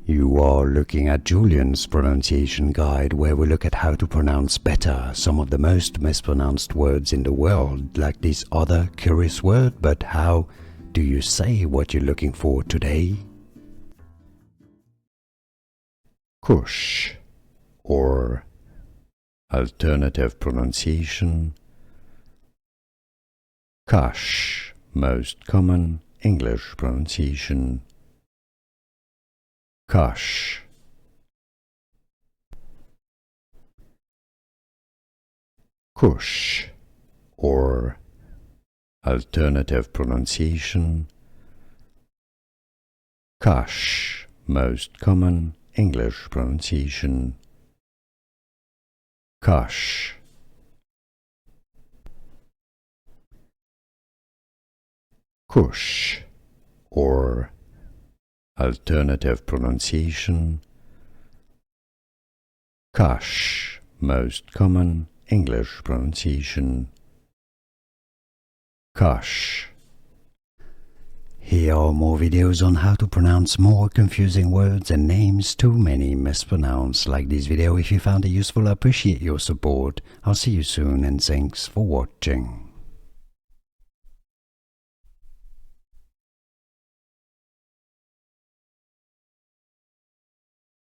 You are looking at Julian's pronunciation guide, where we look at how to pronounce better some of the most mispronounced words in the world, like this other curious word. But how do you say what you're looking for today? Kush, or alternative pronunciation, Kush, most common English pronunciation, Kush. Kush, or alternative pronunciation, Kush, most common English pronunciation, Kush. Kush, or alternative pronunciation, Kush, most common English pronunciation, Kush. Here are more videos on how to pronounce more confusing words and names too many mispronounced. Like this video if you found it useful. I appreciate your support. I'll see you soon and thanks for watching.